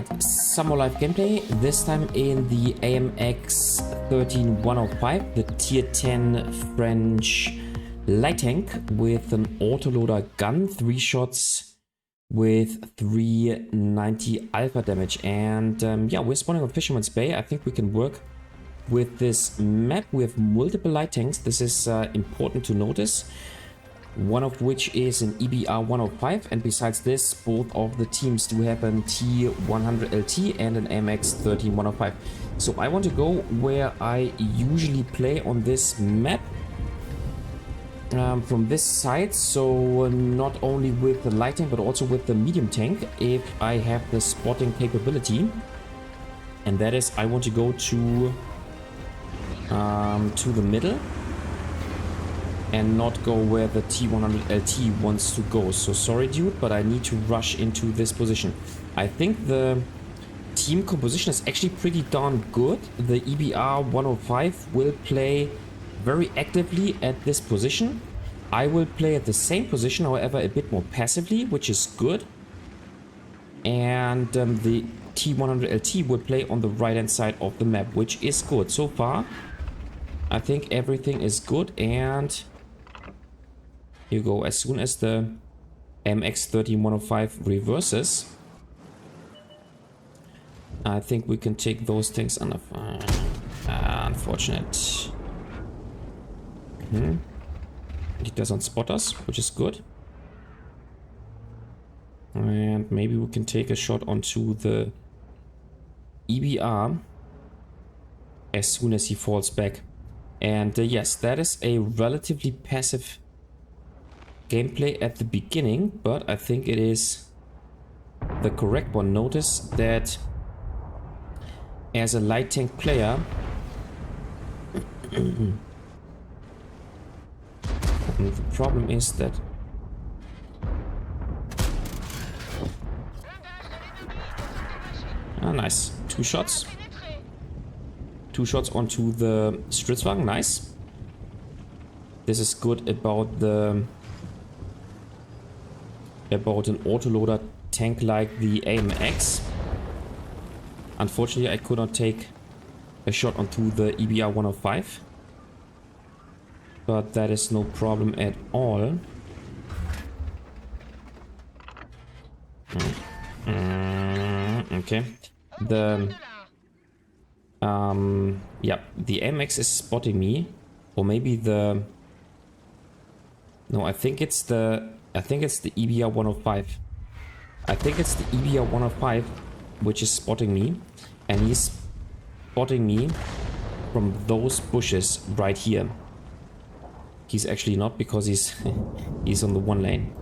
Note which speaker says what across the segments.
Speaker 1: Alright, some more live gameplay, this time in the AMX 13105, the tier 10 French light tank with an autoloader gun, 3 shots with 390 alpha damage. And yeah, we're spawning on Fisherman's Bay. I think we can work with this map. We have multiple light tanks. This is important to notice. One of which is an EBR 105, and besides this, both of the teams do have an T100LT and an AMX 13105. So I want to go where I usually play on this map, from this side, so not only with the light tank but also with the medium tank if I have the spotting capability. And that is, I want to go to the middle and not go where the T100LT wants to go. So sorry dude, but I need to rush into this position. I think the team composition is actually pretty darn good. The EBR 105 will play very actively at this position. I will play at the same position, however a bit more passively, which is good. And the T100LT will play on the right hand side of the map, which is good. So far I think everything is good. And here you go. As soon as the MX 13105 reverses, I think we can take those things under unfortunate. It doesn't spot us, which is good. And maybe we can take a shot onto the EBR as soon as he falls back. And yes, that is a relatively passive gameplay at the beginning, but I think it is the correct one. Notice that as a light tank player, the problem is that nice. 2 shots. 2 shots onto the Stritzwagen. Nice. This is good about an autoloader tank like the AMX. Unfortunately, I could not take a shot onto the EBR 105. But that is no problem at all. Okay. Yeah, the AMX is spotting me, or maybe the. No, I think it's the EBR 105. I think it's the EBR 105 which is spotting me, and he's spotting me from those bushes right here. He's actually not, because he's he's on the 1 lane.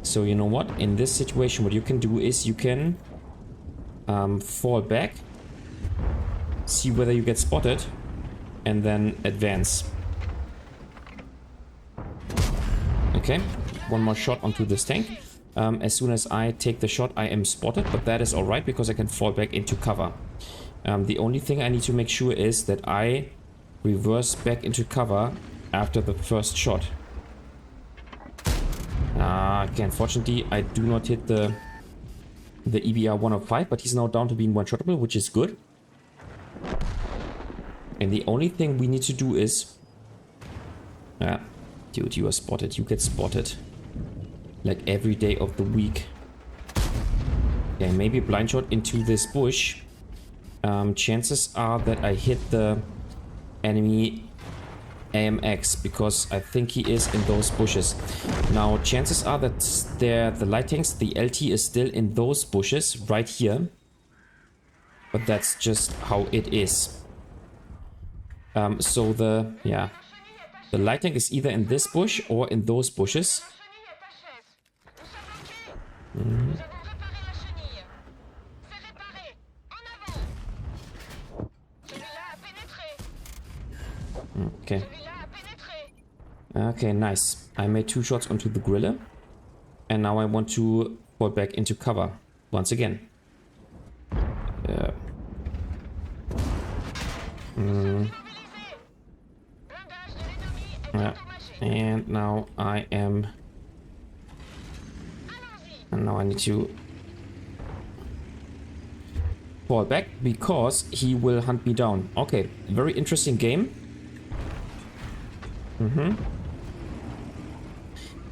Speaker 1: So you know what? In this situation, what you can do is you can fall back, see whether you get spotted, and then advance. Okay, 1 more shot onto this tank. As soon as I take the shot, I am spotted, but that is alright because I can fall back into cover. The only thing I need to make sure is that I reverse back into cover after the first shot. Okay, unfortunately, I do not hit the EBR 105, but he's now down to being one-shottable, which is good. And the only thing we need to do is... dude, you are spotted. You get spotted. Like every day of the week. Okay, maybe a blind shot into this bush. Chances are that I hit the enemy AMX, because I think he is in those bushes. Now, chances are that the light tanks, the LT is still in those bushes right here. But that's just how it is. So the light tank is either in this bush or in those bushes. Okay. Okay, nice. I made 2 shots onto the griller. And now I want to fall back into cover once again. And now I am... And now I need to fall back because he will hunt me down. Okay, very interesting game.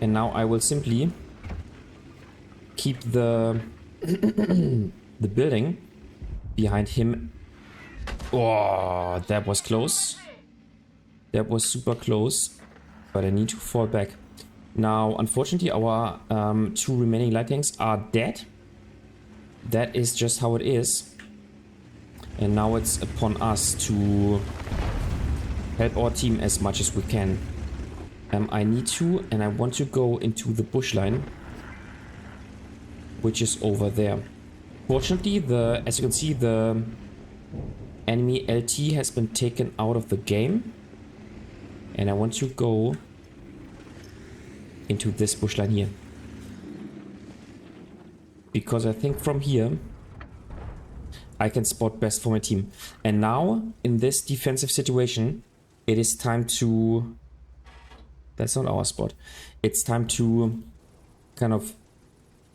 Speaker 1: And now I will simply keep the the building behind him. Oh, that was close. That was super close. But I need to fall back. Now, unfortunately, our 2 remaining light tanks are dead. That is just how it is. And now it's upon us to help our team as much as we can. I need to, and I want to go into the bush line, which is over there. Fortunately, as you can see, the enemy LT has been taken out of the game. And I want to go into this bush line here. Because I think from here, I can spot best for my team. And now, in this defensive situation, it is time to... That's not our spot. It's time to kind of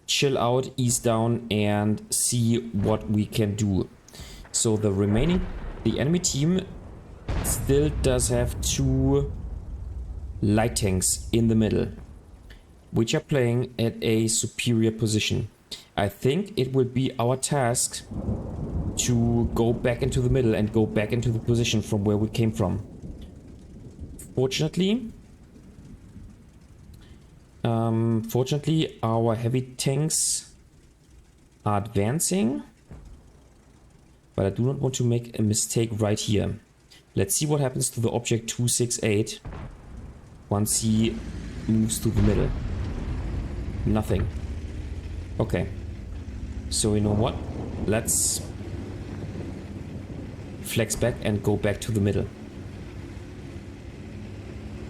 Speaker 1: chill out, ease down, and see what we can do. So the enemy team still does have 2 light tanks in the middle, which are playing at a superior position. I think it will be our task to go back into the middle and go back into the position from where we came from. Fortunately, our heavy tanks are advancing, but I do not want to make a mistake right here. Let's see what happens to the object 268 once he moves to the middle. Nothing. Okay. So you know what? Let's flex back and go back to the middle.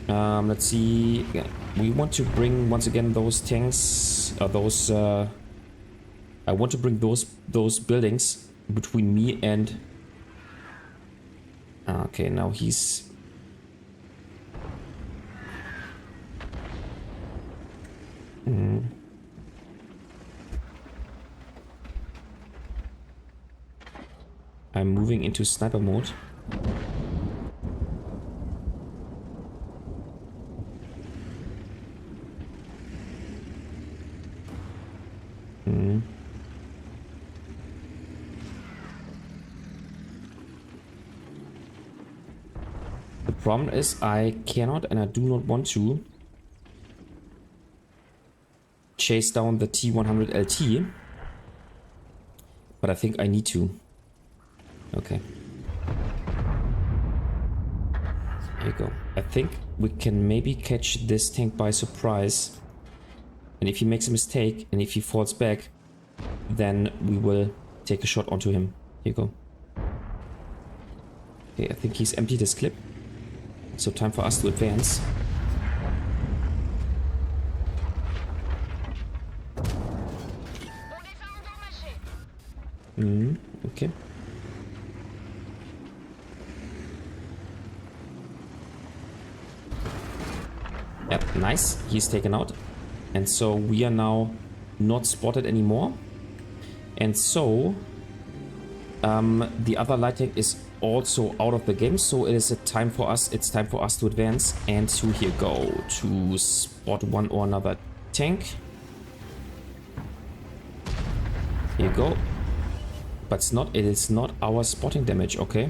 Speaker 1: Let's see. Yeah. We want to bring once again those tanks, I want to bring those buildings between me and... Okay, now he's... I'm moving into sniper mode. The problem is I cannot and I do not want to chase down the T100 LT, but I think I need to. Okay. There you go. I think we can maybe catch this tank by surprise. And if he makes a mistake and if he falls back, then we will take a shot onto him. Here you go. Okay, I think he's emptied his clip. So time for us to advance. Okay. Yep, nice. He's taken out. And so we are now not spotted anymore. And so the other light tank is also out of the game. So it's time for us to advance and to here go to spot one or another tank. Here you go. But it is not our spotting damage, okay?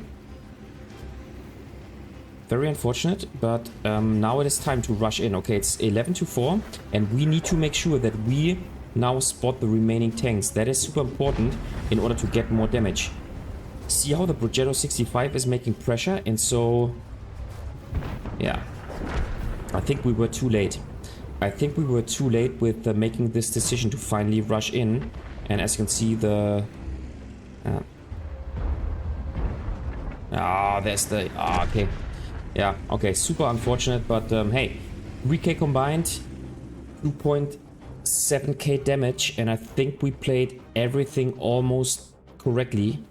Speaker 1: Very unfortunate, but now it is time to rush in. Okay, it's 11-4, and we need to make sure that we now spot the remaining tanks. That is super important in order to get more damage. See how the WoT 65 is making pressure, and so... Yeah. I think we were too late. I think we were too late with making this decision to finally rush in. And as you can see, the... there's the... okay. Yeah, okay, super unfortunate, but hey, 3k combined, 2.7k damage, and I think we played everything almost correctly,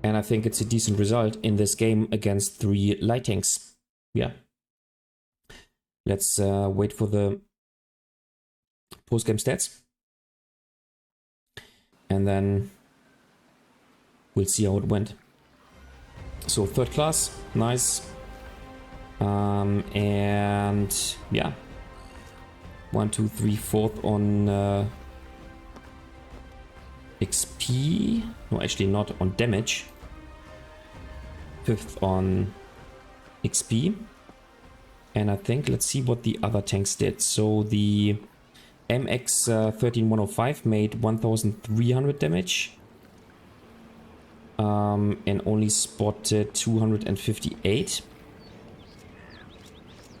Speaker 1: and I think it's a decent result in this game against 3 light tanks. Yeah. Let's wait for the post-game stats, and then we'll see how it went. So third class, nice. And yeah, 1, 2, 3, fourth on XP. No, actually not on damage. Fifth on XP. And I think, let's see what the other tanks did. So the AMX 13105 made 1300 damage. And only spotted 258.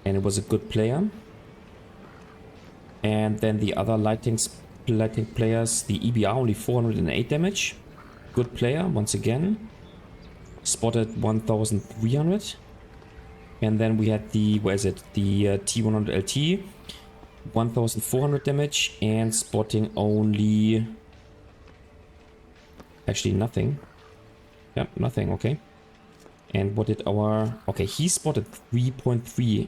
Speaker 1: And it was a good player. And then the other light tank players, the EBR only 408 damage. Good player, once again. Spotted 1300. And then we had the, where is it? The T100LT, 1400 damage and spotting only... Actually nothing. Yeah, nothing, okay. And what did our... Okay, he spotted 3.3k.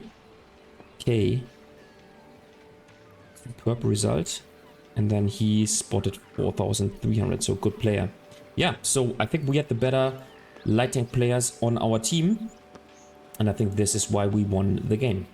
Speaker 1: Superb result. And then he spotted 4300, so good player. Yeah, so I think we had the better light tank players on our team. And I think this is why we won the game.